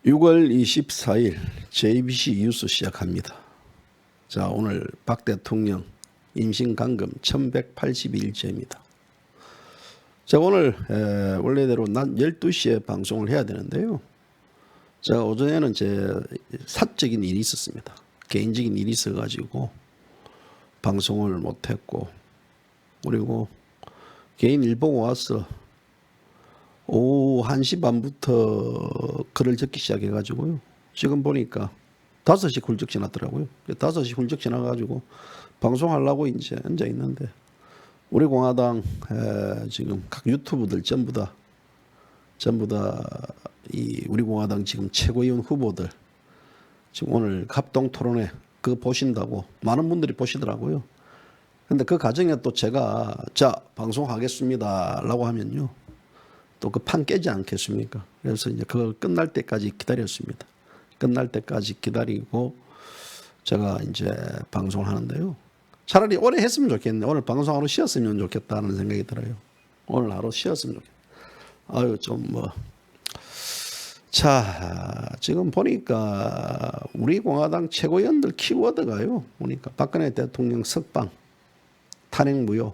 6월 24일 JBC 뉴스 시작합니다. 자, 오늘 박 대통령 임신간금 1182일째입니다. 자, 오늘 원래대로 낮 12시에 방송을 해야 되는데요. 자, 오전에는 제 사적인 일이 있었습니다. 개인적인 일이 있어가지고 방송을 못했고, 그리고 개인 일 보고 와서 오후 1시 반부터 글을 적기 시작해가지고요. 지금 보니까 5시 훌쩍 지났더라고요. 5시 훌쩍 지나가지고 방송하려고 이제 앉아 있는데, 우리 공화당 지금 각 유튜브들 전부 다 이 우리 공화당 지금 최고위원 후보들 지금 오늘 합동 토론회 그거 보신다고 많은 분들이 보시더라고요. 근데 그 과정에 또 제가 자 방송하겠습니다라고 하면요, 또 그 판 깨지 않겠습니까? 그래서 이제 그걸 끝날 때까지 기다렸습니다. 끝날 때까지 기다리고 제가 이제 방송을 하는데요. 차라리 오래 했으면 좋겠네. 오늘 방송하루 쉬었으면 좋겠다는 생각이 들어요. 오늘 하루 쉬었으면 좋겠네. 아유, 자, 지금 보니까 우리 공화당 최고위원들 키워드가요. 보니까 박근혜 대통령 석방, 탄핵 무효.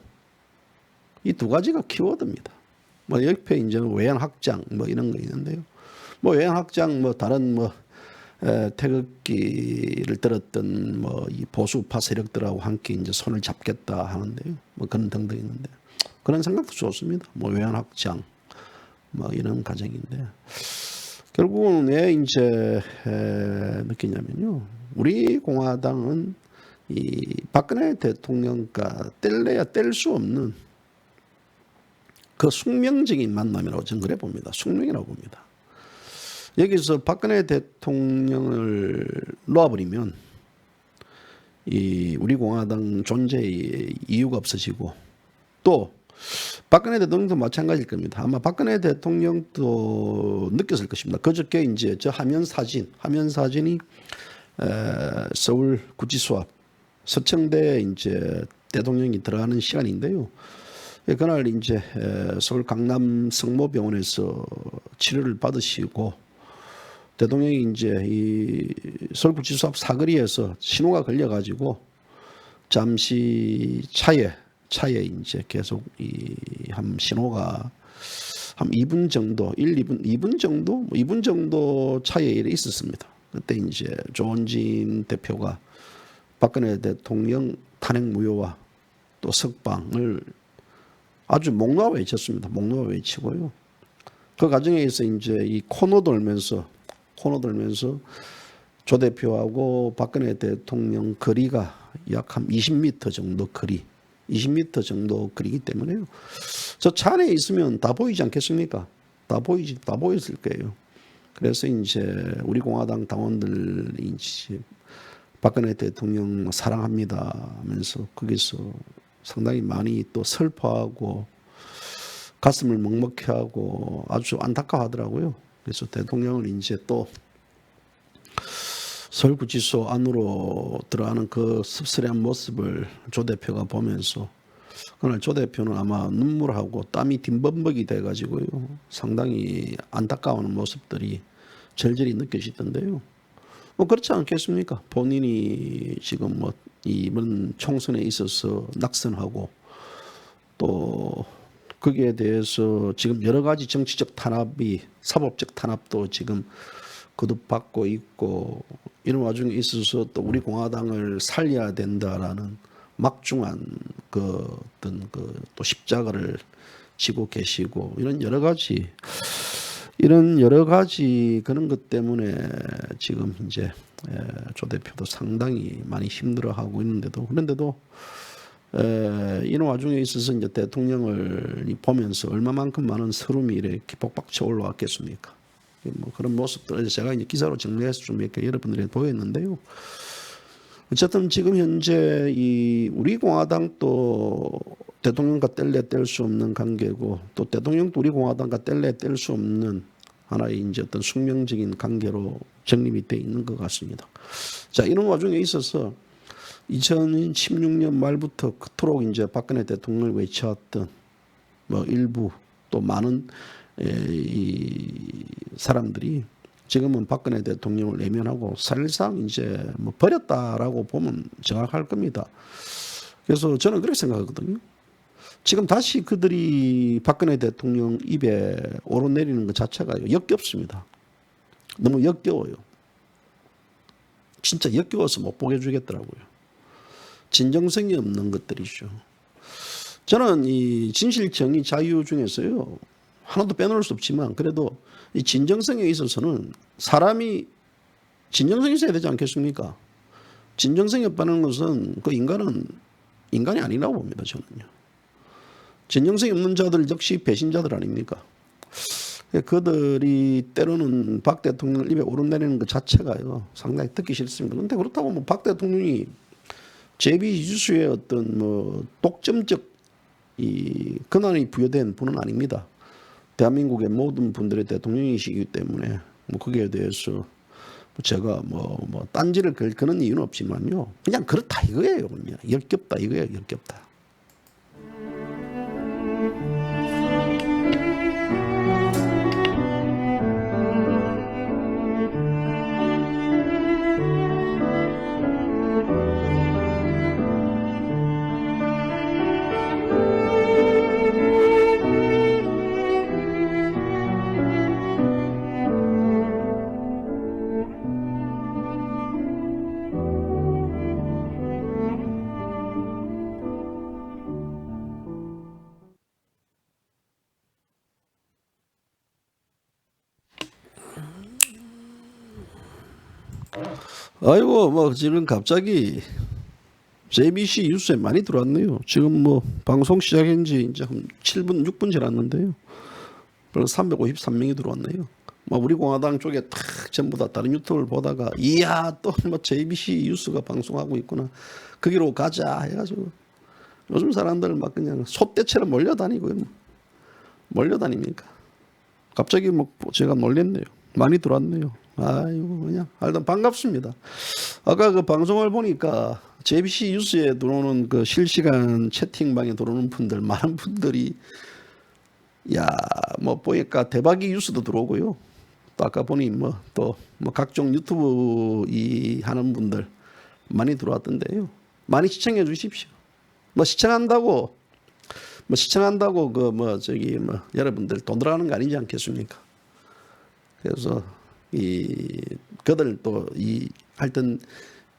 이 두 가지가 키워드입니다. 뭐 옆에 이제 외양 확장 뭐 이런 거 있는데요. 뭐 외양 확장 뭐 다른 뭐 태극기를 들었던 뭐 이 보수파 세력들하고 함께 이제 손을 잡겠다 하는데요. 뭐 그런 등등 있는데 그런 생각도 좋습니다. 뭐 외양 확장 뭐 이런 과정인데 결국은 왜 이제 느끼냐면요. 우리 공화당은 이 박근혜 대통령과 뗄래야 뗄 수 없는 그 숙명적인 만남이라고 저는 그래 봅니다. 숙명이라고 봅니다. 여기서 박근혜 대통령을 놓아버리면 이 우리 공화당 존재의 이유가 없어지고, 또 박근혜 대통령도 마찬가지일 겁니다. 아마 박근혜 대통령도 느꼈을 것입니다. 그저께 이제 저 화면 사진이 서울 구치소 앞 서청대에 이제 대통령이 들어가는 시간인데요. 그날 이제 서울 강남 성모병원에서 치료를 받으시고 대통령이 이제 이 서울구치소 앞 사거리에서 신호가 걸려가지고 잠시 차에 이제 계속 한 신호가 한 2분 정도, 2분 정도 차에 있었습니다. 그때 이제 조원진 대표가 박근혜 대통령 탄핵 무효와 또 석방을 아주 목놓아 외쳤습니다. 목놓아 외치고요. 그 과정에서 이제 이 코너 돌면서 조 대표하고 박근혜 대통령 거리가 약 한 20m 정도 거리, 20m 정도 거리기 때문에요. 저 차 안에 있으면 다 보이지 않겠습니까? 다 보였을 거예요. 그래서 이제 우리 공화당 당원들이 이제 박근혜 대통령 사랑합니다 하면서 거기서 상당히 많이 또 슬퍼하고 가슴을 먹먹해하고 아주 안타까워하더라고요. 그래서 대통령을 이제 또 서울구치소 안으로 들어가는 그 씁쓸한 모습을 조 대표가 보면서 그날 조 대표는 아마 눈물하고 땀이 뒷범벅이 돼가지고요. 상당히 안타까워하는 모습들이 절절히 느껴지던데요. 뭐 그렇지 않겠습니까? 본인이 지금 뭐 이번 총선에 있어서 낙선하고 또 거기에 대해서 지금 여러 가지 정치적 탄압이, 사법적 탄압도 지금 거듭받고 있고, 이런 와중에 있어서 또 우리 공화당을 살려야 된다라는 막중한 그 어떤 그 또 십자가를 지고 계시고, 이런 여러 가지 그런 것 때문에 지금 이제 조 대표도 상당히 많이 힘들어하고 있는데도, 그런데도 이런 와중에 있어서 이제 대통령을 보면서 얼마만큼 많은 서름이 이렇게 복박쳐 올라왔겠습니까? 뭐 그런 모습들 제가 이제 기사로 정리해서 좀 이렇게 여러분들에게 보였는데요. 어쨌든 지금 현재 이 우리 공화당도 대통령과 뗄래 뗄 수 없는 관계고, 또 대통령도 우리 공화당과 뗄래 뗄 수 없는 하나의 이제 어떤 숙명적인 관계로 정립이 돼 있는 것 같습니다. 자, 이런 와중에 있어서 2016년 말부터 그토록 이제 박근혜 대통령을 외쳐왔던 뭐 일부 또 많은 이 사람들이 지금은 박근혜 대통령을 외면하고 사실상 이제 뭐 버렸다라고 보면 정확할 겁니다. 그래서 저는 그렇게 생각하거든요. 지금 다시 그들이 박근혜 대통령 입에 오르내리는 것 자체가 역겹습니다. 너무 역겨워요. 진짜 역겨워서 못 보게 해주겠더라고요. 진정성이 없는 것들이죠. 저는 이 진실, 정의, 자유 중에서요, 하나도 빼놓을 수 없지만 그래도 이 진정성에 있어서는 사람이 진정성이 있어야 되지 않겠습니까? 진정성이 없다는 것은 그 인간은 인간이 아니라고 봅니다. 저는요. 진정성이 없는 자들 역시 배신자들 아닙니까? 그들이 때로는 박 대통령 입에 오르내리는 것 자체가요 상당히 듣기 싫습니다. 그런데 그렇다고 뭐 박 대통령이 제비 이주수의 어떤 뭐 독점적 이 권한이 부여된 분은 아닙니다. 대한민국의 모든 분들의 대통령이시기 때문에 뭐 거기에 대해서 제가 뭐 딴지를 거는 이유는 없지만요. 그냥 그렇다 이거예요. 그냥 역겹다 이거예요. 역겹다. 아이고 뭐 지금 갑자기 JBC 뉴스에 많이 들어왔네요. 지금 뭐 방송 시작한 지 이제 한 7분 6분 지났는데요. 벌써 353명이 들어왔네요. 뭐 우리 공화당 쪽에 탁 전부 다 다른 유튜브를 보다가 이야 또 뭐 JBC 뉴스가 방송하고 있구나. 거기로 가자 해가지고 요즘 사람들 막 그냥 소떼처럼 몰려다니고요. 뭐. 몰려다닙니까? 갑자기 뭐 제가 놀랬네요. 많이 들어왔네요. 아이고 그냥 하여튼 반갑습니다. 아까 그 방송을 보니까 JBC 뉴스에 들어오는 그 실시간 채팅방에 들어오는 분들 많은 분들이 야 뭐 보니까 대박이 뉴스도 들어오고요. 또 아까 보니 뭐 또 뭐 각종 유튜브 이 하는 분들 많이 들어왔던데요. 많이 시청해 주십시오. 뭐 시청한다고 그 뭐 저기 뭐 여러분들 돈 들어가는 거 아니지 않겠습니까? 그래서 이 그들 또 이 하여튼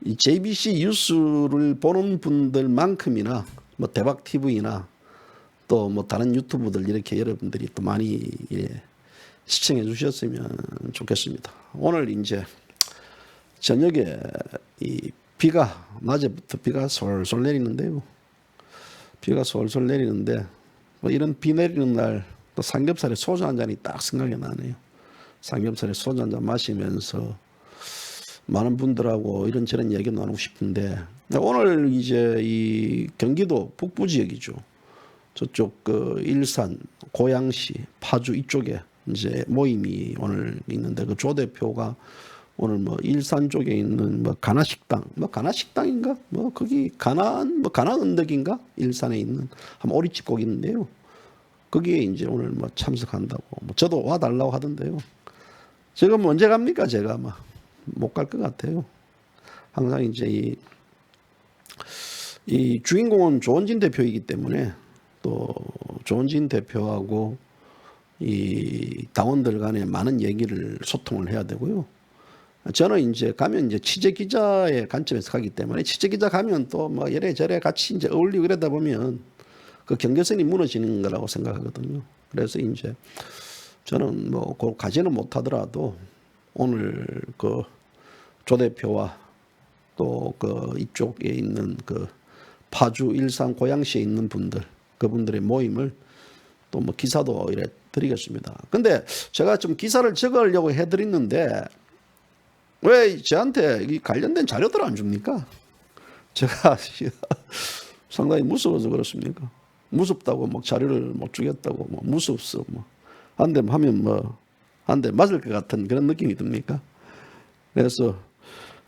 이 JBC 뉴스를 보는 분들만큼이나 뭐 대박 TV나 또 뭐 다른 유튜브들 이렇게 여러분들이 또 많이 시청해 주셨으면 좋겠습니다. 오늘 이제 저녁에 이 비가 낮에부터 비가 솔솔 내리는데요. 비가 솔솔 내리는데 뭐 이런 비 내리는 날 또 삼겹살에 소주 한 잔이 딱 생각이 나네요. 삼겹살에 소주 한 잔 마시면서 많은 분들하고 이런저런 얘기 나누고 싶은데 오늘 이제 이 경기도 북부 지역이죠. 저쪽 그 일산, 고양시, 파주 이쪽에 이제 모임이 오늘 있는데 그 조 대표가 오늘 뭐 일산 쪽에 있는 뭐 가나식당, 뭐 가나식당인가? 뭐 거기 가나 언덕인가? 일산에 있는 한 오리집 거기 있는데요. 거기에 이제 오늘 뭐 참석한다고. 뭐 저도 와달라고 하던데요. 지금 언제 갑니까? 제가 막 못 갈 것 같아요. 항상 이제 이 주인공은 조원진 대표이기 때문에 또 조원진 대표하고 이 당원들 간에 많은 얘기를 소통을 해야 되고요. 저는 이제 가면 이제 취재 기자의 관점에서 가기 때문에 취재 기자 가면 또 뭐 이래저래 같이 이제 어울리고 그러다 보면 그 경계선이 무너지는 거라고 생각하거든요. 그래서 이제 저는 뭐 꼭 가지는 못하더라도 오늘 그 조 대표와 또 그 이쪽에 있는 그 파주, 일산, 고양시에 있는 분들 그분들의 모임을 또 뭐 기사도 이래 드리겠습니다. 근데 제가 좀 기사를 적으려고 해드렸는데 왜 저한테 이 관련된 자료들 안 줍니까? 제가 상당히 무서워서 그렇습니까? 무섭다고 막 자료를 못 주겠다고 뭐 무섭소 뭐 한 대 하면 뭐 한 대 맞을 것 같은 그런 느낌이 듭니까? 그래서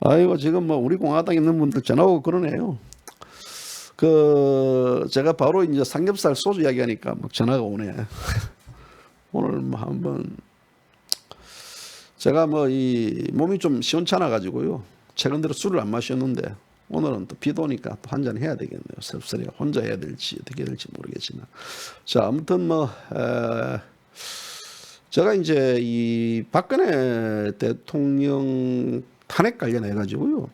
아이고 지금 뭐 우리 공화당 있는 분들 전화 오고 그러네요. 그 제가 바로 이제 삼겹살 소주 이야기하니까 막 전화가 오네. 오늘 뭐 한번 제가 뭐 이 몸이 좀 시원찮아 가지고요. 최근 들어 술을 안 마셨는데 오늘은 또 비도 오니까 또 한 잔 해야 되겠네요. 섭섭해 혼자 해야 될지 어떻게 해야 될지 모르겠지만. 자, 아무튼 뭐 제가 이제 이 박근혜 대통령 탄핵 관련해 가지고요.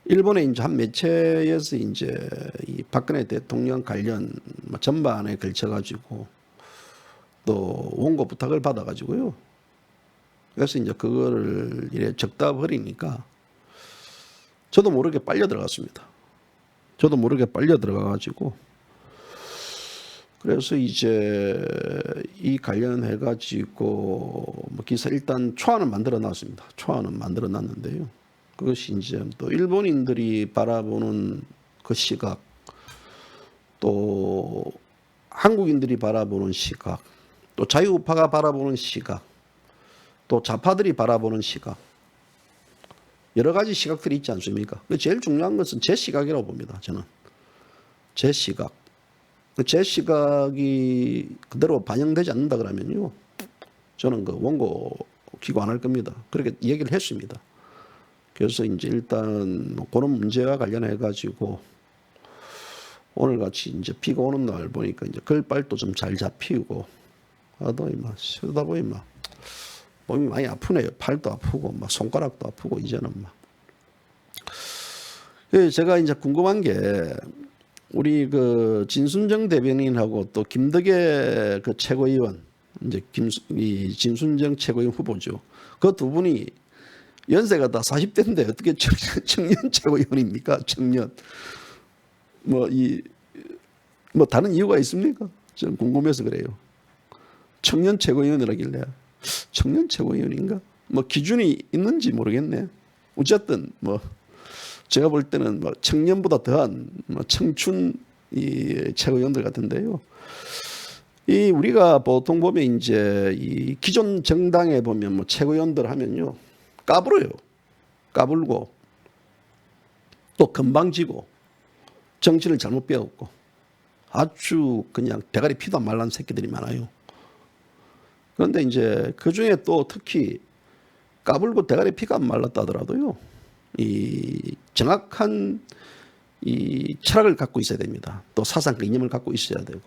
일본의 이제 한 매체에서 이제 이 박근혜 대통령 관련 전반에 걸쳐 가지고 또 원고 부탁을 받아 가지고요. 그래서 이제 그거를 이래 적다 버리니까 저도 모르게 빨려 들어갔습니다. 저도 모르게 빨려 들어가 가지고 그래서 이제 이 관련해 가지고 뭐 기사 일단 초안은 만들어 놨습니다. 초안은 만들어 놨는데요. 그것이 이제 또 일본인들이 바라보는 그 시각, 또 한국인들이 바라보는 시각, 또 자유우파가 바라보는 시각, 또 좌파들이 바라보는 시각, 여러 가지 시각들이 있지 않습니까? 제일 중요한 것은 제 시각이라고 봅니다. 저는 제 시각, 제 시각이 그대로 반영되지 않는다 그러면요, 저는 그 원고 기고 안 할 겁니다. 그렇게 얘기를 했습니다. 그래서 이제 일단 뭐 그런 문제와 관련해 가지고 오늘 같이 이제 비가 오는 날 보니까 이제 글발도 좀 잘 잡히고 하다 이마 쓰다 보니 막 몸이 많이 아프네요. 팔도 아프고 막 손가락도 아프고 이제는 막. 제가 이제 궁금한 게 우리 그 진순정 대변인하고 또 김덕의 그 최고위원 이제 이 진순정 최고위원 후보죠. 그 두 분이 연세가 다 40대인데 어떻게 청년 최고위원입니까? 청년. 뭐 다른 이유가 있습니까? 저는 궁금해서 그래요. 청년 최고위원이라길래 청년 최고위원인가? 뭐 기준이 있는지 모르겠네. 어쨌든 뭐 제가 볼 때는 뭐 청년보다 더한 뭐 청춘 이 최고위원들 같은데요. 이 우리가 보통 보면 이제 이 기존 정당에 보면 뭐 최고위원들 하면요, 까불어요. 까불고 또 건방지고 정치를 잘못 배웠고 아주 그냥 대가리 피도 안 말라는 새끼들이 많아요. 그런데 이제 그 중에 또 특히 까불고 대가리 피가 안 말랐다 하더라도요, 이 정확한 이 철학을 갖고 있어야 됩니다. 또 사상과 이념을 갖고 있어야 되고,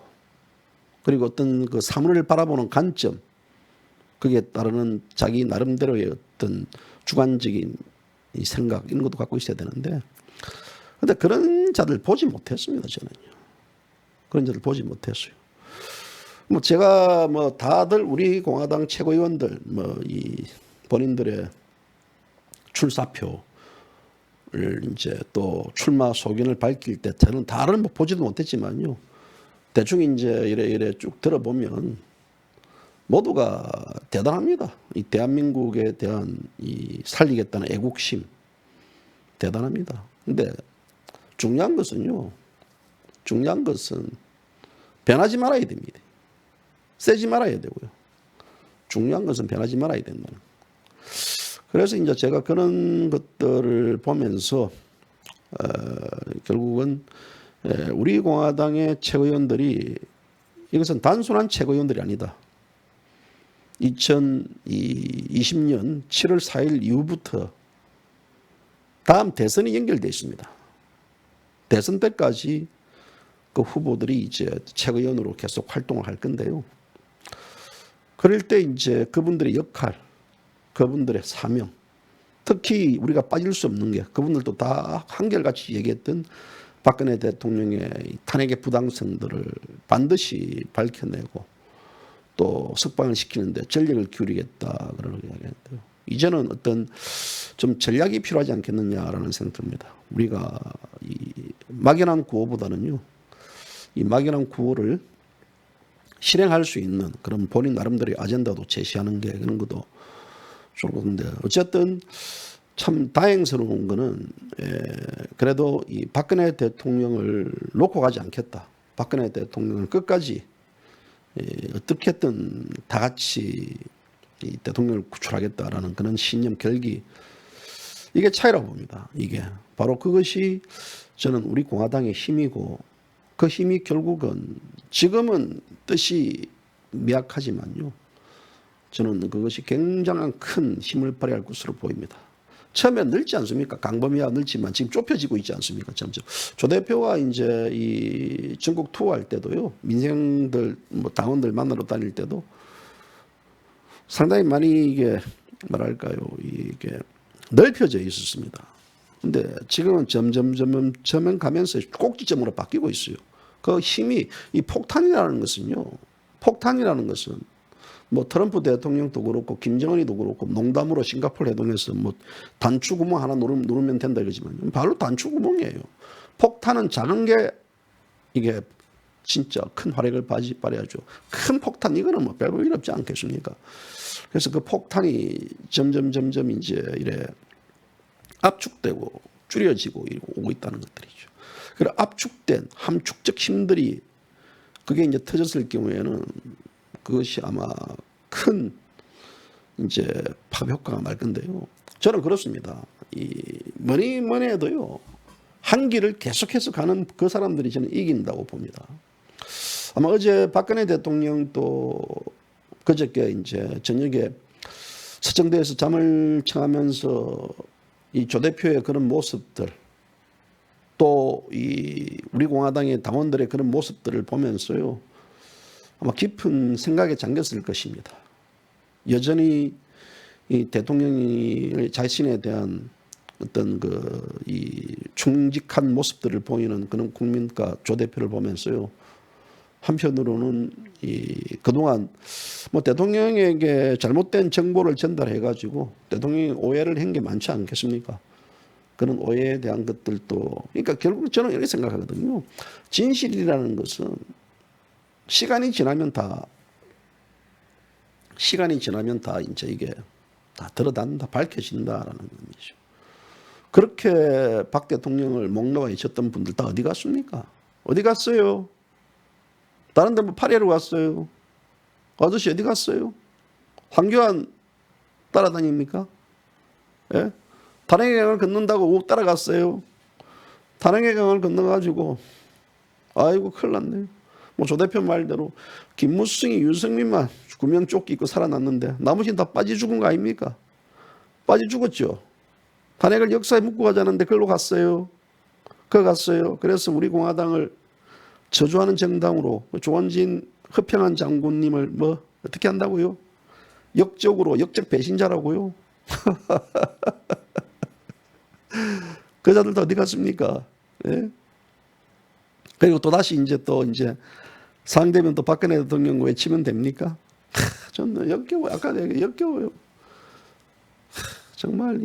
그리고 어떤 그 사물을 바라보는 관점, 그게 따르는 자기 나름대로의 어떤 주관적인 이 생각, 이런 것도 갖고 있어야 되는데, 근데 그런 자들 보지 못했습니다. 저는요. 그런 자들 보지 못했어요. 뭐 제가 뭐 다들 우리 공화당 최고위원들 뭐 이 본인들의 출사표를 이제 또 출마 소견을 밝힐 때 저는 다른 뭐 보지도 못했지만요, 대충 이제 이래 쭉 들어보면 모두가 대단합니다. 이 대한민국에 대한 이 살리겠다는 애국심 대단합니다. 근데 중요한 것은요, 중요한 것은 변하지 말아야 됩니다. 세지 말아야 되고요. 중요한 것은 변하지 말아야 된다는. 그래서 이제 제가 그런 것들을 보면서 결국은 우리 공화당의 최고위원들이 이것은 단순한 최고위원들이 아니다. 2020년 7월 4일 이후부터 다음 대선이 연결되어 있습니다. 대선 때까지 그 후보들이 이제 최고위원으로 계속 활동을 할 건데요. 그럴 때 이제 그분들의 역할, 그분들의 사명, 특히 우리가 빠질 수 없는 게 그분들도 다 한결같이 얘기했던 박근혜 대통령의 탄핵의 부당성들을 반드시 밝혀내고 또 석방을 시키는데 전력을 기울이겠다 그런 이야기했는데요. 이제는 어떤 좀 전략이 필요하지 않겠느냐라는 생각입니다. 우리가 이 막연한 구호보다는요, 이 막연한 구호를 실행할 수 있는 그런 본인 나름대로의 아젠다도 제시하는 게 그런 것도 좋을 것 같은데, 어쨌든 참 다행스러운 거는 그래도 이 박근혜 대통령을 놓고 가지 않겠다. 박근혜 대통령을 끝까지 어떻게든 다 같이 이 대통령을 구출하겠다라는 그런 신념 결기, 이게 차이라고 봅니다. 이게 바로 그것이 저는 우리 공화당의 힘이고, 그 힘이 결국은 지금은 뜻이 미약하지만요, 저는 그것이 굉장한 큰 힘을 발휘할 것으로 보입니다. 처음에 늘지 않습니까? 강범위가 늘지만 지금 좁혀지고 있지 않습니까? 점점. 조 대표와 이제 이 전국 투어할 때도요, 민생들, 뭐 당원들 만나러 다닐 때도 상당히 많이 이게 뭐랄까요, 이게 넓혀져 있었습니다. 근데 지금은 점점 가면서 꼭지점으로 바뀌고 있어요. 그 힘이, 이 폭탄이라는 것은요, 폭탄이라는 것은 뭐 트럼프 대통령도 그렇고 김정은이도 그렇고 농담으로 싱가포르 해동에서 뭐 단추구멍 하나 누르면 된다 이러지만 바로 단추구멍이에요. 폭탄은 작은 게 이게 진짜 큰 활약을 발휘하죠. 큰 폭탄 이거는 뭐 별거 일 없지 않겠습니까? 그래서 그 폭탄이 점점 이제 이래 압축되고 줄여지고 오고 있다는 것들이죠. 그리고 압축된 함축적 힘들이 그게 이제 터졌을 경우에는 그것이 아마 큰 이제 파급 효과가 날 건데요. 저는 그렇습니다. 이 뭐니 해도요, 한 길을 계속해서 가는 그 사람들이 저는 이긴다고 봅니다. 아마 어제 박근혜 대통령도 그저께 이제 저녁에 서청대에서 잠을 청하면서 이 조 대표의 그런 모습들, 또 이 우리 공화당의 당원들의 그런 모습들을 보면서요, 아마 깊은 생각에 잠겼을 것입니다. 여전히 이 대통령이 자신에 대한 어떤 이 충직한 모습들을 보이는 그런 국민과 조 대표를 보면서요, 한편으로는 이 그동안 뭐 대통령에게 잘못된 정보를 전달해 가지고 대통령이 오해를 한 게 많지 않겠습니까? 그런 오해에 대한 것들도, 그러니까 결국 저는 이렇게 생각하거든요. 진실이라는 것은 시간이 지나면 다 이제 이게 다 드러난다, 밝혀진다라는 의미죠. 그렇게 박 대통령을 목놓아 있었던 분들 다 어디 갔습니까? 어디 갔어요? 다른 데 뭐 파리하러 갔어요? 아저씨 어디 갔어요? 황교안 따라다닙니까? 예? 단행해강을 건넌다고 욱 따라갔어요. 단행해강을 건너가지고 아이고 큰일 났네. 뭐 조 대표 말대로 김무승이 윤석민만 구명조끼 입고 살아났는데 나머지는 다 빠지 죽은 거 아닙니까? 빠지 죽었죠. 탄핵을 역사에 묻고 가자는데 그걸로 갔어요. 그거 갔어요. 그래서 우리 공화당을 저주하는 정당으로 조원진 허평한 장군님을 뭐 어떻게 한다고요? 역적 배신자라고요? 그 자들 다 어디 갔습니까? 예? 그리고 또 다시 이제 상대면 또 박근혜 대통령 외치면 됩니까? 저는 역겨워요. 아까 내가 역겨워요. 정말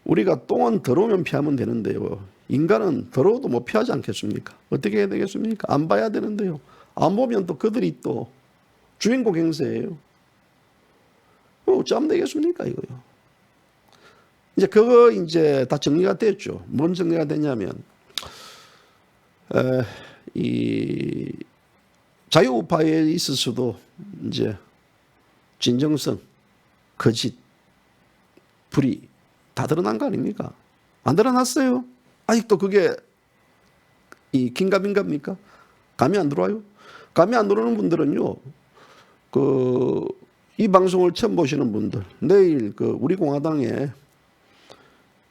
우리가 똥은 더러우면 피하면 되는데요. 인간은 더러워도 못 피하지 않겠습니까? 어떻게 해야 되겠습니까? 안 봐야 되는데요. 안 보면 또 그들이 또 주인공 행세예요. 어쩌면 되겠습니까, 이거요. 이제 그거 이제 다 정리가 됐죠. 뭔 정리가 됐냐면, 이 자유우파에 있어서도 이제 진정성, 거짓, 불의 다 드러난 거 아닙니까? 안 드러났어요? 아직도 그게 이 긴가민가입니까? 감이 안 들어와요? 감이 안 들어오는 분들은요, 이 방송을 처음 보시는 분들, 내일 우리 공화당에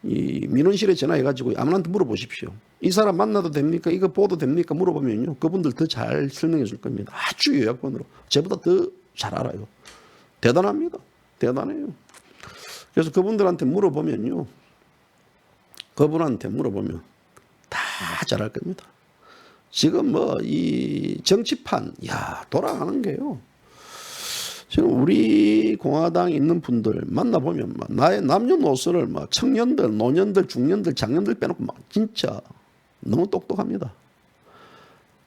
이 민원실에 전화해가지고 아무한테 물어보십시오. 이 사람 만나도 됩니까? 이거 보도 됩니까? 물어보면요, 그분들 더 잘 설명해 줄 겁니다. 아주 요약본으로. 저보다 더 잘 알아요. 대단합니다. 대단해요. 그래서 그분들한테 물어보면요, 다 잘할 겁니다. 지금 뭐 이 정치판, 돌아가는 게요. 지금 우리 공화당에 있는 분들 만나보면 나의 남녀노소를 청년들, 노년들, 중년들, 장년들 빼놓고 진짜 너무 똑똑합니다.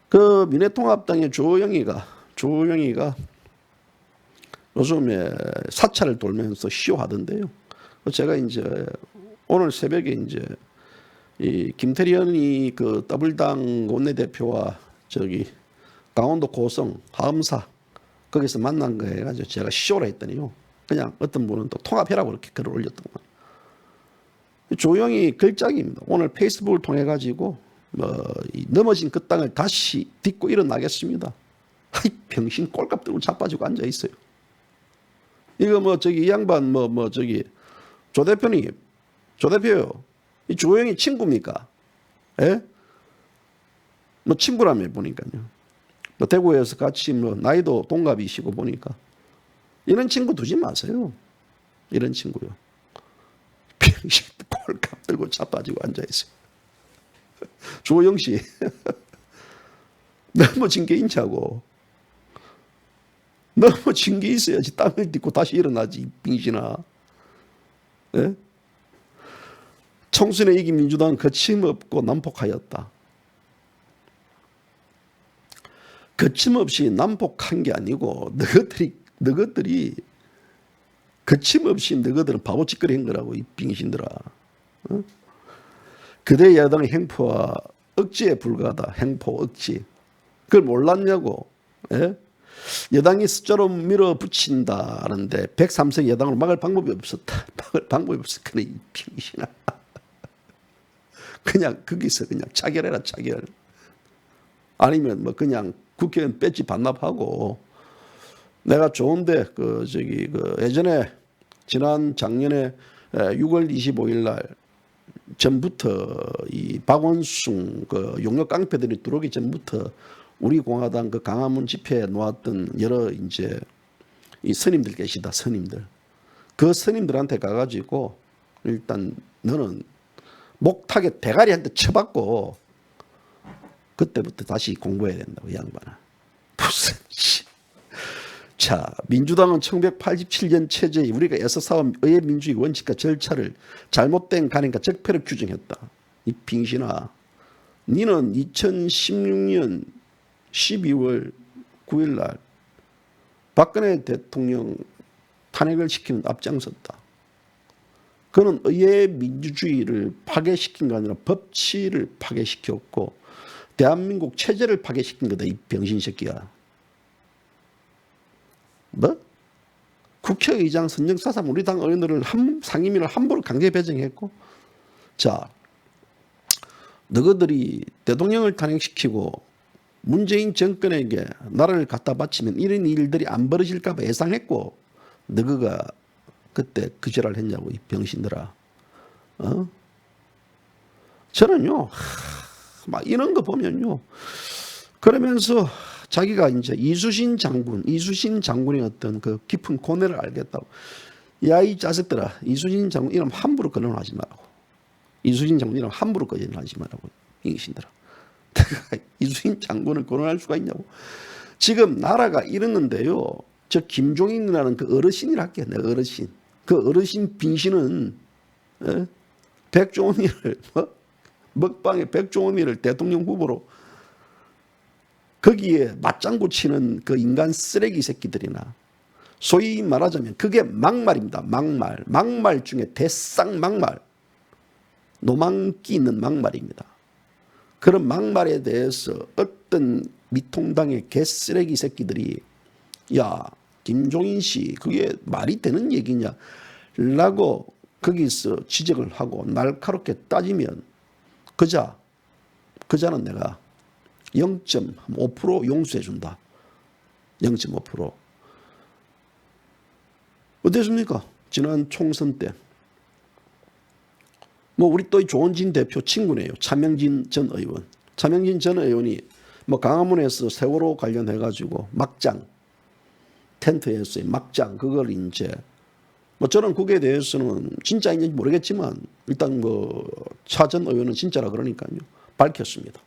그 미래통합당의 조영이가 요즘에 사찰을 돌면서 쇼하던데요. 제가 이제 오늘 새벽에 이제 이 김태리언이 더불당 원내대표와 강원도 고성 하엄사 거기서 만난 거 해가지고 제가 쇼를 했더니요, 그냥 어떤 분은 또 통합해라고 이렇게 글을 올렸던 거예요. 조영이 글짝입니다. 오늘 페이스북을 통해 가지고 넘어진 그 땅을 다시 딛고 일어나겠습니다. 병신 꼴값 들고 자빠지고 앉아 있어요. 이거 뭐 저기 이 양반 뭐 저기 조 대표님, 조 대표요. 이 주호영이 친구입니까? 예? 뭐 친구라며 보니까요. 뭐 대구에서 같이 뭐 나이도 동갑이시고 보니까 이런 친구 두지 마세요. 이런 친구요. 병신 꼴값 들고 자빠지고 앉아 있어요. 주호영 씨, 너무 징계 인자고. 너무 징계 있어야지 땀을 딛고 다시 일어나지 이 빙신아. 예? 총선에 이긴 민주당은 거침없고 난폭하였다. 거침없이 난폭한 게 아니고 너희들이 거침없이 너희들은 바보짓거리 한 거라고 이 빙신들아. 어? 그대 야당의 행포와 억지에 불과하다. 행포 억지. 그걸 몰랐냐고. 예? 여당이 숫자로 밀어붙인다 하는데 103석 여당으로 막을 방법이 없었다. 막을 방법이 없었거든 이 빙신아. 그냥 거기서 그냥 차결해라 차결. 아니면 뭐 그냥 국회의원 배지 반납하고. 내가 좋은데 그 예전에 지난 작년에 6월 25일 날 전부터 이 박원순 그 용역 깡패들이 들어오기 전부터 우리 공화당 그 광화문 집회에 놓았던 여러 이제 이 스님들 계시다. 스님들. 그 스님들한테 가가지고 일단 너는 목탁에 대가리한테 쳐받고 그때부터 다시 공부해야 된다고 이 양반아. 무슨 자, 민주당은 1987년 체제에 우리가 애써 싸운 의회 민주주의 원칙과 절차를 잘못된 간행과 적폐를 규정했다. 이 빙신아, 니는 2016년 12월 9일 날 박근혜 대통령 탄핵을 시키는 앞장섰다. 그는 의회 민주주의를 파괴시킨 게 아니라 법치를 파괴시켰고 대한민국 체제를 파괴시킨 거다. 이 병신 새끼야. 뭐? 국회의장 선정사상 우리 당 의원들을 상임위를 함부로 강제 배정했고, 자, 너희들이 대통령을 탄핵시키고 문재인 정권에게 나라를 갖다 바치면 이런 일들이 안 벌어질까 봐 예상했고 너희가 그때 그 지랄 했냐고 이 병신들아. 어? 저는요 막 이런 거 보면요 그러면서 자기가 이제 이수신 장군의 어떤 그 깊은 고뇌를 알겠다고. 야, 이 자식들아, 이수신 장군 이름 함부로 거론하지 말라고. 이수신 장군 이름 함부로 거론하지 말라고. 이신들아. 이수신 장군을 거론할 수가 있냐고. 지금 나라가 이랬는데요. 저 김종인이라는 그 어르신이라 할게요. 내 어르신. 그 어르신 빙신은 백종원이를 먹방에 백종원이를 대통령 후보로 거기에 맞장구 치는 그 인간 쓰레기 새끼들이나 소위 말하자면 그게 막말입니다. 막말 중에 대쌍 막말. 노망기 있는 막말입니다. 그런 막말에 대해서 어떤 미통당의 개쓰레기 새끼들이 야 김종인 씨 그게 말이 되는 얘기냐 라고 거기서 지적을 하고 날카롭게 따지면 그자는 내가 0.5% 용서해준다. 0.5%. 어땠습니까? 지난 총선 때. 뭐 우리 또 조원진 대표 친구네요. 차명진 전 의원. 차명진 전 의원이 뭐 광화문에서 세월호 관련해가지고 막장 텐트에서의 막장 그걸 이제 뭐 저는 그게 대해서는 진짜인지 모르겠지만 일단 뭐 차 전 의원은 진짜라 그러니까요. 밝혔습니다.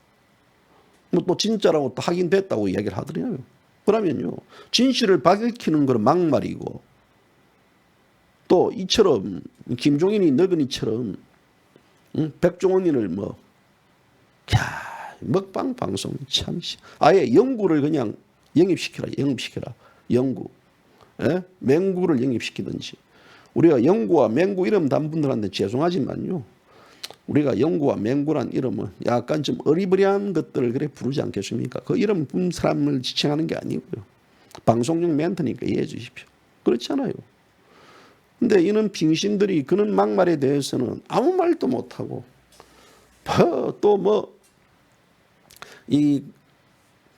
뭐 진짜라고 또 확인됐다고 이야기를 하더라고요. 그러면요. 진실을 밝히는 건 막말이고 또 이처럼 김종인이 너그니처럼 백종원이를 먹방 방송 참 아예 영구를 그냥 영입시켜라. 영구. 예? 맹구를 영입시키든지 우리가 영구와 맹구 이름 단 분들한테 죄송하지만요. 우리가 영구와 맹구란 이름은 약간 좀 어리버리한 것들을 그래 부르지 않겠습니까? 그 이름 분 사람을 지칭하는 게 아니고요. 방송용 멘트니까 이해해 주십시오. 그렇지 않아요. 근데 이런 빙신들이 그런 막말에 대해서는 아무 말도 못하고 또 이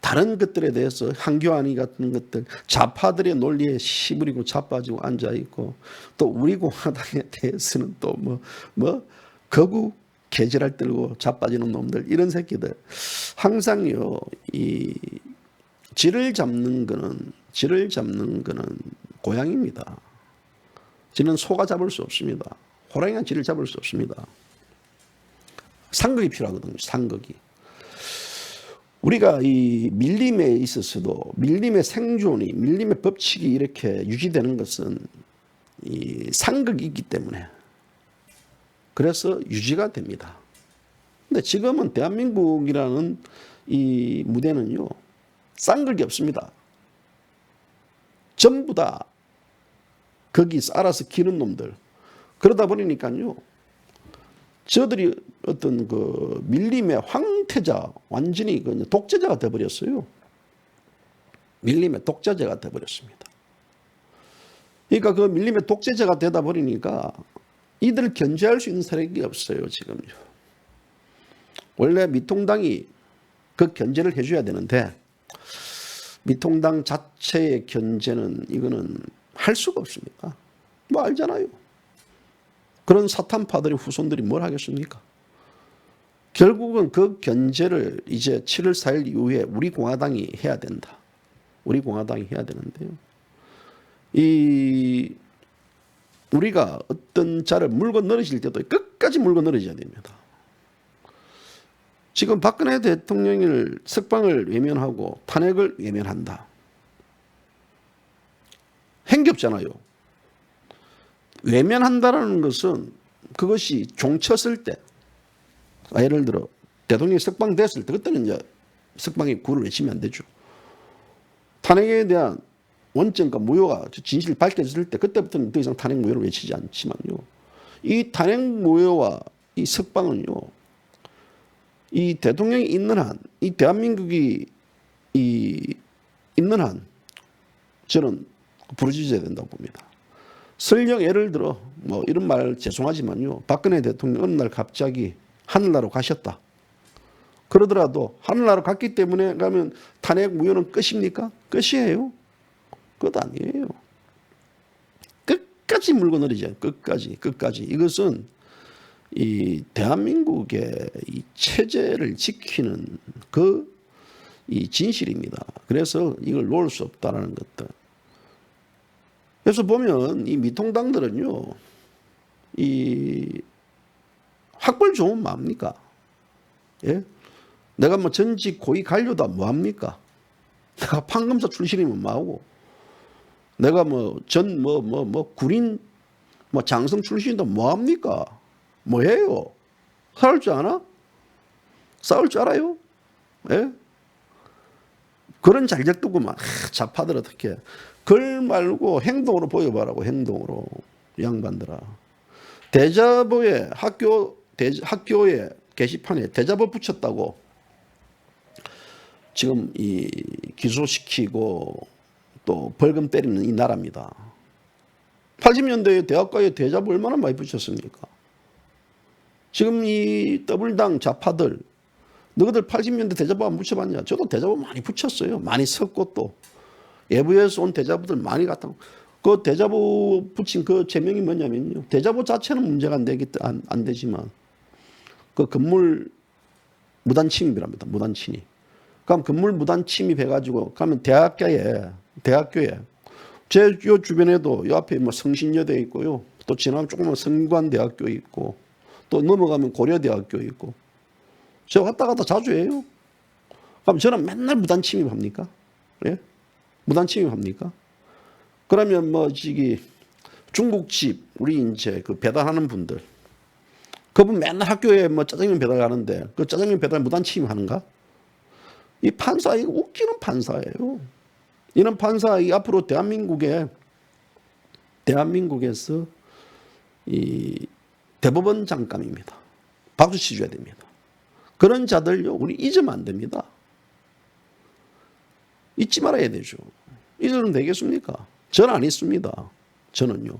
다른 것들에 대해서 한교안이 같은 것들 좌파들의 논리에 시부리고 자빠지고 앉아있고 또 우리 공화당에 대해서는 또 뭐 거구 개질할 들고 자빠지는 놈들 이런 새끼들 항상요 이 질을 잡는 거는 고양입니다. 쥐는 소가 잡을 수 없습니다. 호랑이가 쥐를 잡을 수 없습니다. 상극이 필요하거든요. 상극이. 우리가 이 밀림에 있어서도 밀림의 생존이 밀림의 법칙이 이렇게 유지되는 것은 이 상극이 있기 때문에 그래서 유지가 됩니다. 근데 지금은 대한민국이라는 이 무대는요 쌍극이 없습니다. 전부 다 거기서 알아서 기는 놈들. 그러다 보니까요 저들이 어떤 그 밀림의 황태자, 완전히 그 독재자가 되어버렸어요. 밀림의 독재자가 되어버렸습니다. 그러니까 그 밀림의 독재자가 되다 보니까 이들을 견제할 수 있는 세력이 없어요, 지금요. 원래 미통당이 그 견제를 해줘야 되는데, 미통당 자체의 견제는 이거는 할 수가 없습니다. 뭐 알잖아요. 그런 사탄파들의 후손들이 뭘 하겠습니까? 결국은 그 견제를 이제 7월 4일 이후에 우리 공화당이 해야 된다. 우리 공화당이 해야 되는데요. 우리가 어떤 자를 물고 늘어질 때도 끝까지 물고 늘어져야 됩니다. 지금 박근혜 대통령을 석방을 외면하고 탄핵을 외면한다. 행겹잖아요. 외면한다라는 것은 그것이 종쳤을 때, 예를 들어 대통령이 석방됐을 때 그때는 이제 석방의 구를 외치면 안 되죠. 탄핵에 대한 원점과 무효가 진실이 밝혀졌을 때 그때부터는 더 이상 탄핵 무효를 외치지 않지만요. 이 탄핵 무효와 이 석방은요. 이 대통령이 있는 한, 이 대한민국이 있는 한 저는 부르짖어야 된다고 봅니다. 설령 예를 들어 뭐 이런 말 죄송하지만요. 박근혜 대통령 어느 날 갑자기 하늘나라로 가셨다. 그러더라도 하늘나라로 갔기 때문에 가면 탄핵 무효는 끝입니까? 끝이에요. 끝 아니에요. 끝까지 물고 늘리죠. 끝까지. 이것은 이 대한민국의 이 체제를 지키는 이 진실입니다. 그래서 이걸 놓을 수 없다라는 것들. 그래서 보면 이 미통당들은요, 이 학벌 좋으면 뭐합니까? 예? 내가 뭐 전직 고위 관료다 뭐합니까? 내가 판검사 출신이면 뭐하고? 내가 군인 장성 출신이다 뭐합니까? 뭐해요? 싸울 줄 아나? 싸울 줄 알아요? 예? 그런 자격 두고만 좌파들 어떻게 글 말고 행동으로 보여봐라고. 행동으로. 양반들아. 대자보에 학교에 게시판에 대자보 붙였다고 지금 이 기소시키고 또 벌금 때리는 이 나라입니다. 80년대에 대학가에 대자보 얼마나 많이 붙였습니까? 지금 이 더블당 좌파들 너희들 80년대 대자보 안 붙여봤냐? 저도 대자보 많이 붙였어요. 많이 썼고 또 외부에서 온 대자보들 많이 갖다 그 대자보 붙인 그 제명이 뭐냐면요. 대자보 자체는 문제가 안 되지만 그 건물 무단 침입이랍니다. 무단 침입. 그럼 건물 무단 침입해가지고 가면 대학교에 제 요 주변에도 요 앞에 뭐 성신여대 있고요. 또 지나면 조그만 성관대학교 있고 또 넘어가면 고려대학교 있고 제가 왔다 갔다 자주 해요. 그럼 저는 맨날 무단 침입합니까? 예? 무단 침입합니까? 그러면 뭐 저기 중국집 우리 이제 그 배달하는 분들 그분 맨날 학교에 뭐 짜장면 배달하는데 그 짜장면 배달 무단 침입하는가? 이 판사 이거 웃기는 판사예요. 이런 판사 이 앞으로 대한민국에서 이 대법원 장감입니다. 박수 치줘야 됩니다. 그런 자들요 우리 잊으면 안 됩니다. 잊지 말아야 되죠. 잊으면 되겠습니까? 저는 안 잊습니다. 저는요.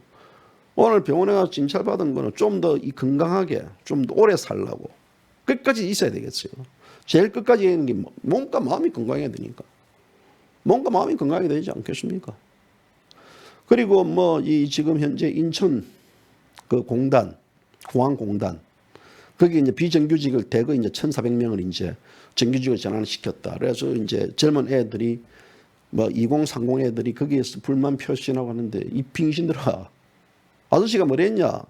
오늘 병원에 가서 진찰받은 거는 좀 더 건강하게 좀 더 오래 살라고 끝까지 있어야 되겠어요. 제일 끝까지 하는 게 몸과 마음이 건강해야 되니까. 몸과 마음이 건강해야 되지 않겠습니까? 그리고 뭐 이 지금 현재 인천 그 공단, 공항공단, 거기 이제 비정규직을 대거 이제 1,400명을 이제 정규직으로 전환시켰다. 그래서 이제 젊은 애들이 뭐 2030 애들이 거기에서 불만 표시하고 하는데 이 빙신들아, 아저씨가 뭐랬냐?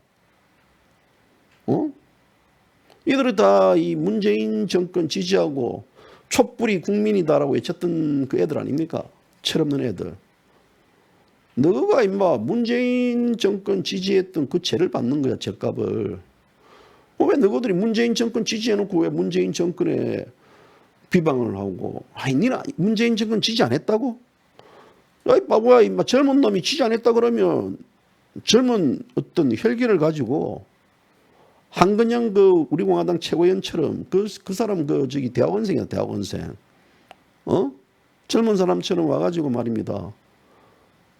이들은 다 이 문재인 정권 지지하고 촛불이 국민이다라고 외쳤던 그 애들 아닙니까? 철없는 애들. 너가 임마 문재인 정권 지지했던 그 죄를 받는 거야, 죄값을. 왜 너희들이 문재인 정권 지지해놓고 왜 문재인 정권에 비방을 하고, 아니, 니나 문재인 정권 지지 안 했다고? 야이 바보야, 임마 젊은 놈이 지지 안 했다 그러면 젊은 어떤 혈기를 가지고 한근영 그 우리 공화당 최고위원처럼 그 사람 그 저기 대학원생이야, 대학원생. 젊은 사람처럼 와가지고 말입니다.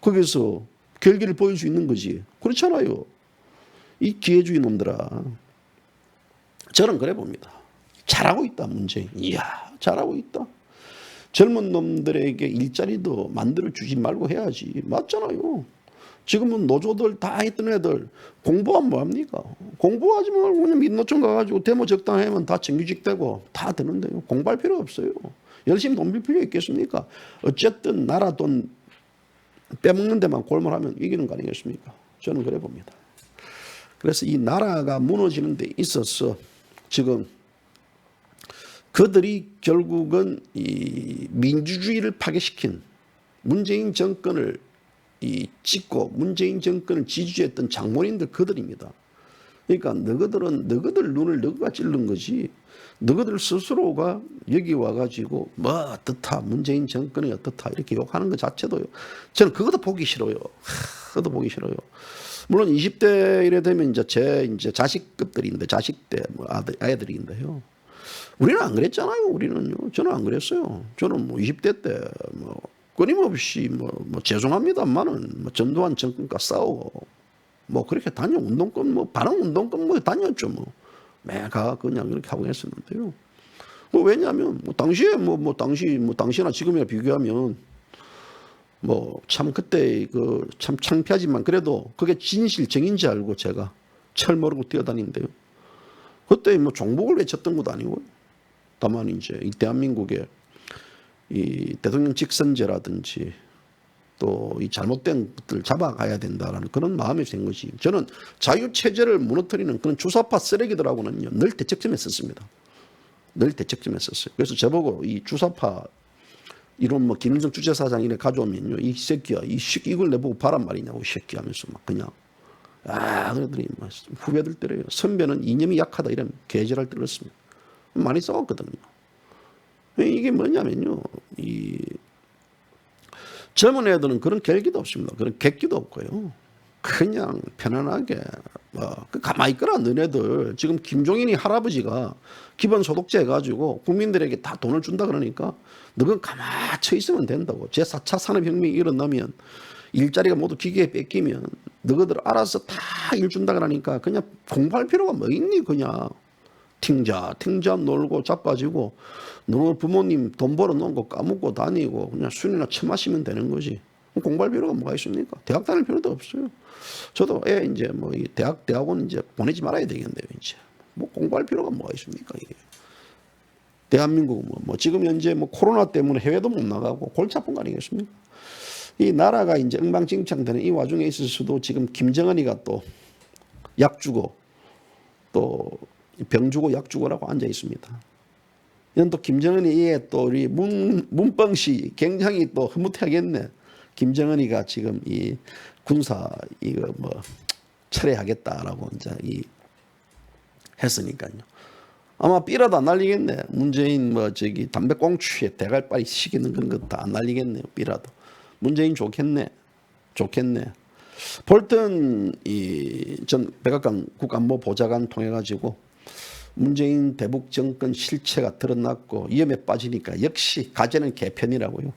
거기서 결기를 보일 수 있는 거지. 그렇잖아요. 이 기회주의 놈들아. 저는 그래 봅니다. 잘하고 있다, 문재인. 이야, 잘하고 있다. 젊은 놈들에게 일자리도 만들어주지 말고 해야지. 맞잖아요. 지금은 노조들 다 했던 애들 공부하면 뭐합니까? 공부하지 말고 그냥 민노총 가가지고 데모 적당하면 다 정규직 되고 다 되는데요. 공부할 필요 없어요. 열심히 돈 빌 필요 있겠습니까? 어쨌든 나라 돈 빼먹는 데만 골몰하면 이기는 거 아니겠습니까? 저는 그래 봅니다. 그래서 이 나라가 무너지는 데 있어서 지금 그들이 결국은 이 민주주의를 파괴시킨 문재인 정권을 찍고 문재인 정권을 지지했던 장본인들 그들입니다. 그러니까 너희들 눈을 너희가 찔른 거지. 너희들 스스로가 여기 와가지고 뭐 어떻다 문재인 정권이 어떻다 이렇게 욕하는 것 자체도요. 저는 그것도 보기 싫어요. 그것도 보기 싫어요. 물론 20대 이래 되면 이제 자식급들인데 자식대 뭐 아이들인데요. 우리는 안 그랬잖아요. 우리는요. 저는 안 그랬어요. 저는 뭐 20대 때 뭐 끊임없이 뭐 죄송합니다만은 뭐 전두환 정권과 싸우고 뭐 그렇게 다녀 운동권 뭐 반응 운동권 뭐 다녔죠 뭐 매가 그냥 그렇게 하고 했었는데요. 뭐 왜냐하면 뭐 당시에 당시나 지금이나 비교하면 뭐 참 그때 그 참 창피하지만 그래도 그게 진실 정인지 알고 제가 철 모르고 뛰어다니는데요. 그때 뭐 종북을 외쳤던 것도 아니고 다만 이제 이 대한민국의 이 대통령 직선제라든지 또 이 잘못된 것들을 잡아가야 된다라는 그런 마음이 된 것이 저는 자유체제를 무너뜨리는 그런 주사파 쓰레기들하고는요 늘 대척점에 섰습니다. 늘 대척점에 섰어요. 그래서 저보고 이 주사파 이런 뭐 김일성 주재사장 이래 가져오면요 이 새끼야 이걸 내보고 바란 말이냐고 이 새끼 하면서 막 그냥 그러더니 후배들 때려요. 선배는 이념이 약하다 이런 개질할 때렸습니다. 많이 싸웠거든요. 이게 뭐냐면요 이 젊은 애들은 그런 결기도 없습니다. 그런 객기도 없고요. 그냥 편안하게 가만히 있거라 너네들. 지금 김종인이 할아버지가 기본소득제 해가지고 국민들에게 다 돈을 준다 그러니까 너는 가만히 쳐 있으면 된다고. 제4차 산업혁명이 일어나면 일자리가 모두 기계에 뺏기면 너희들 알아서 다 일 준다 그러니까 그냥 공부할 필요가 뭐 있니 그냥. 팅자 놀고 자빠지고 너 부모님 돈 벌어놓은 거 까먹고 다니고 그냥 술이나 처마시면 되는 거지. 공부할 필요가 뭐가 있습니까? 대학 다닐 필요도 없어요. 저도 애 이제 뭐 대학원 이제 보내지 말아야 되겠네요. 이제 뭐 공부할 필요가 뭐가 있습니까? 이게 대한민국 뭐 지금 현재 뭐 코로나 때문에 해외도 못 나가고 골치 아픈 거 아니겠습니까? 이 나라가 이제 엉망진창되는 이 와중에 있어서도 지금 김정은이가 또 약 주고 또 병 주고 약 주고라고 앉아 있습니다. 이건 또 김정은이의 또 우리 문뻥씨 굉장히 또 흐뭇해하겠네. 김정은이가 지금 이 군사 이거 뭐 철회하겠다라고 이제 했으니까요. 아마 삐라도 안 날리겠네. 문재인 뭐 저기 담배꽁초에 대갈빨이 시키는 그런 것도 안 날리겠네요. 삐라도. 문재인 좋겠네. 볼튼 전 백악관 국안보 보좌관 통해 가지고 문재인 대북 정권 실체가 드러났고 위험에 빠지니까 역시 가재는 개편이라고요.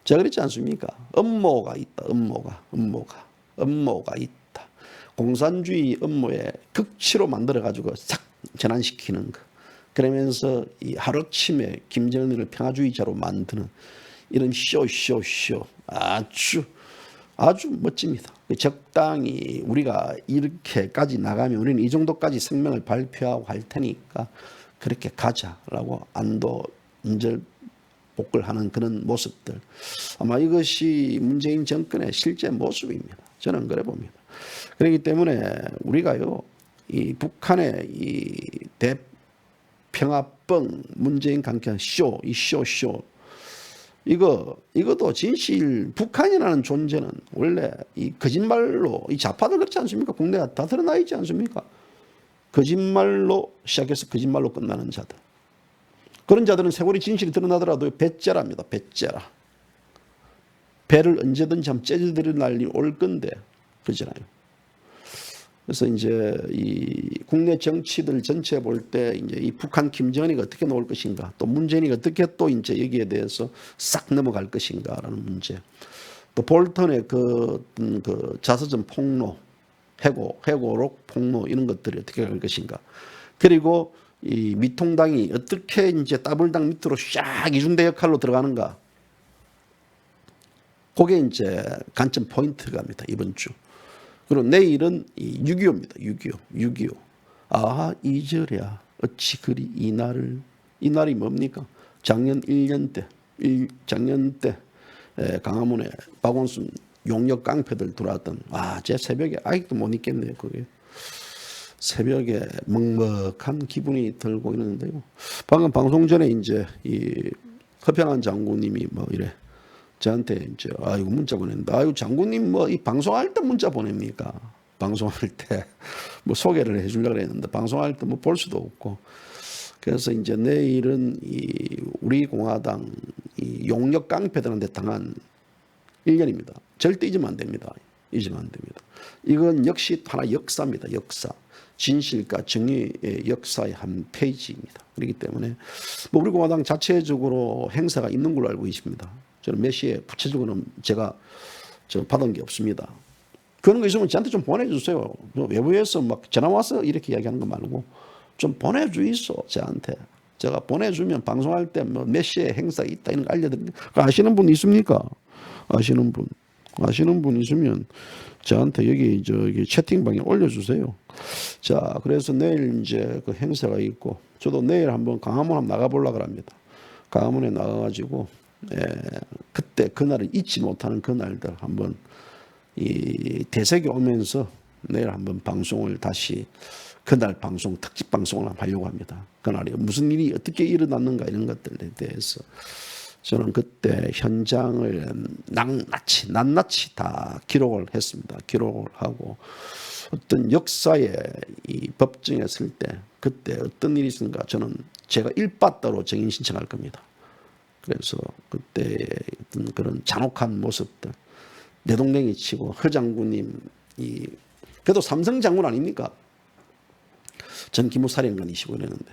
제가 그랬지 않습니까? 음모가 있다. 음모가 있다. 공산주의 음모에 극치로 만들어 가지고 싹 전환시키는 거. 그러면서 이 하루아침에 김정은을 평화주의자로 만드는 이런 쇼 아주 멋집니다. 적당히 우리가 이렇게까지 나가면 우리는 이 정도까지 성명을 발표하고 할 테니까 그렇게 가자라고 안도 인절복을 하는 그런 모습들, 아마 이것이 문재인 정권의 실제 모습입니다. 저는 그래 봅니다. 그렇기 때문에 우리가요, 이 북한의 이 대평화뻥 문재인 강경 이 쇼 이것도 진실, 북한이라는 존재는 원래 이 거짓말로, 이 좌파들 그렇지 않습니까? 국내가 다 드러나 있지 않습니까? 거짓말로 시작해서 거짓말로 끝나는 자들. 그런 자들은 세월이 진실이 드러나더라도 배째랍니다. 배째라. 배를 언제든지 한번 째려드릴 날이 올 건데, 그러잖아요. 그래서 이제 이 국내 정치들 전체 볼 때 이제 이 북한 김정은이가 어떻게 나올 것인가, 또 문재인이 어떻게 또 이제 여기에 대해서 싹 넘어갈 것인가라는 문제, 또 볼턴의 그 자서전 폭로, 회고록 폭로 이런 것들이 어떻게 갈 것인가, 그리고 이 미통당이 어떻게 이제 따블당 밑으로 샥 이중대 역할로 들어가는가, 그게 이제 관점 포인트갑니다. 이번 주. 그리고 내일은 6.25입니다. 6.25. 아, 이절이야. 어찌 그리 이 날이 뭡니까? 작년 1년 때, 작년 때 강화문에 박원순 용역 깡패들 들어왔던, 제 새벽에 아직도 못 잊겠네요. 그게 새벽에 먹먹한 기분이 들고 있는데요. 방금 방송 전에 이제 이 허평한 장군님이 뭐 이래 저한테 이제 이거 문자 보냈는데, 장군님 뭐 이 방송할 때 문자 보냅니까? 방송할 때 뭐 소개를 해주려고 했는데 방송할 때 뭐 볼 수도 없고. 그래서 이제 내일은 이 우리 공화당 이 용역 깡패들한테 당한 1년입니다. 절대 잊으면 안 됩니다. 잊으면 안 됩니다. 이건 역시 하나 역사입니다. 역사. 진실과 정의의 역사의 한 페이지입니다. 그렇기 때문에 뭐 우리 공화당 자체적으로 행사가 있는 걸로 알고 있습니다. 저는 몇 시에 구체적으로는 제가 받은 게 없습니다. 그런 거 있으면 저한테 좀 보내주세요. 외부에서 막 전화 와서 이렇게 이야기하는 거 말고 좀 보내주이소. 저한테. 제가 보내주면 방송할 때 뭐 몇 시에 행사 있다 이런 거 알려드립니다. 아시는 분 있습니까? 아시는 분 있으면 저한테 여기 채팅방에 올려주세요. 자, 그래서 내일 이제 그 행사가 있고, 저도 내일 한번 강화문 한번 나가보려고 합니다. 강화문에 나가가지고 그때 그날을 잊지 못하는 그날들 한번 이 대세기 오면서 내일 한번 방송을 다시 그날 방송 특집 방송을 하려고 합니다. 그날이 무슨 일이 어떻게 일어났는가 이런 것들에 대해서 저는 그때 현장을 낱낱이 다 기록을 했습니다. 기록을 하고 어떤 역사의 이 법정에 설 때 그때 어떤 일이 있었는가 저는 제가 일바따로 정인 신청할 겁니다. 그래서 그때 어떤 그런 잔혹한 모습들, 내동댕이 치고 허 장군님, 그래도 삼성 장군 아닙니까? 전 기무사령관이시고 그랬는데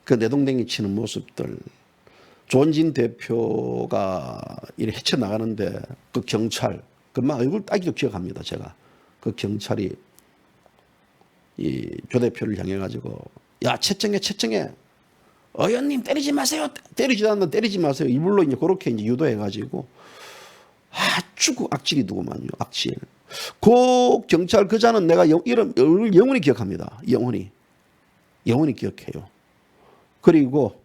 그 내동댕이 치는 모습들, 조원진 대표가 이렇게 헤쳐나가는데 그 경찰, 그만 얼굴 따기도 기억합니다. 제가 그 경찰이 이 조 대표를 향해 가지고 야 채청해 의원님 때리지 마세요. 때리지도 않는다. 때리지 마세요. 이불로 이제 그렇게 이제 유도해 가지고 아주 그 악질이더구만요. 악질. 그 경찰 그자는 내가 이름 영원히 기억합니다. 영원히 기억해요. 그리고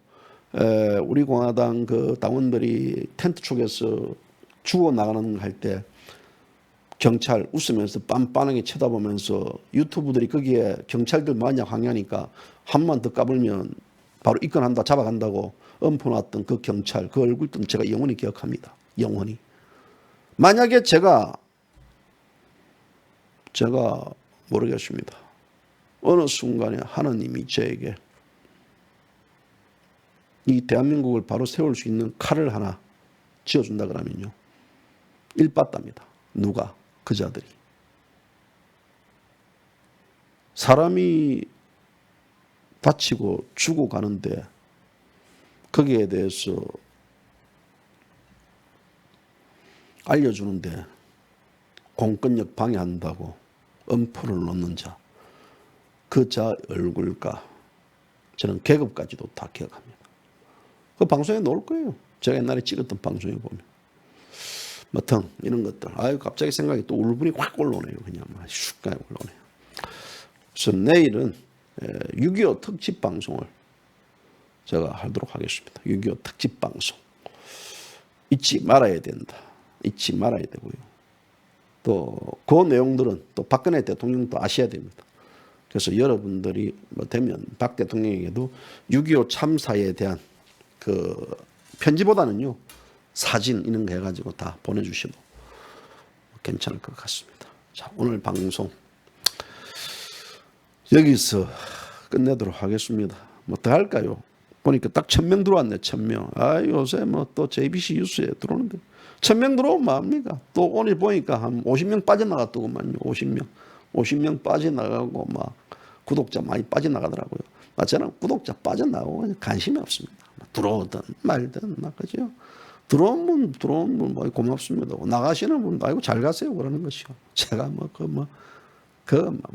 우리 공화당 그 당원들이 텐트 쪽에서 죽어 나가는 할 때 경찰 웃으면서 빤빤하게 쳐다보면서 유튜브들이 거기에 경찰들 만약 항의하니까 한 번 더 까불면 바로 입건한다, 잡아간다고 엄포 놨던 그 경찰, 그 얼굴도 제가 영원히 기억합니다. 영원히. 만약에 제가 모르겠습니다. 어느 순간에 하나님이 저에게 이 대한민국을 바로 세울 수 있는 칼을 하나 쥐어준다 그러면요. 일빠답니다. 누가? 그자들이. 사람이 다치고 죽어가는데 거기에 대해서 알려주는데 공권력 방해한다고 엄포를 놓는 자, 그 자 얼굴과 저는 계급까지도 다 기억합니다. 그 방송에 나올 거예요. 제가 옛날에 찍었던 방송에 보면. 뭐 등 이런 것들. 아유 갑자기 생각이 또 울분이 확 올라오네요. 그냥 막 슉 가요 올라오네요. 그래서 내일은 6.25 특집 방송을 제가 하도록 하겠습니다. 6.25 특집 방송. 잊지 말아야 된다. 잊지 말아야 되고요. 또 그 내용들은 또 박근혜 대통령도 아셔야 됩니다. 그래서 여러분들이 뭐 되면 박 대통령에게도 6.25 참사에 대한 그 편지보다는요 사진 이런 거 해가지고 다 보내주셔도 괜찮을 것 같습니다. 자, 오늘 방송 여기서 끝내도록 하겠습니다. 뭐 더 할까요? 보니까 딱 1000명 들어왔네. 1000명. 아 요새 뭐 또 JBC 뉴스에 들어오는데 1000명 들어오면 뭐합니까? 또 오늘 보니까 한 50명 빠져나갔더구만요. 50명 빠져나가고 막 구독자 많이 빠져나가더라고요. 저는 구독자 빠져나가고 관심이 없습니다. 들어오든 말든 그죠? 들어온 분 고맙습니다. 나가시는 분 아이고 잘 가세요 그러는 것이요. 제가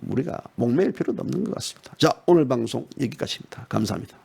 우리가 목매일 필요도 없는 것 같습니다. 자, 오늘 방송 여기까지입니다. 감사합니다.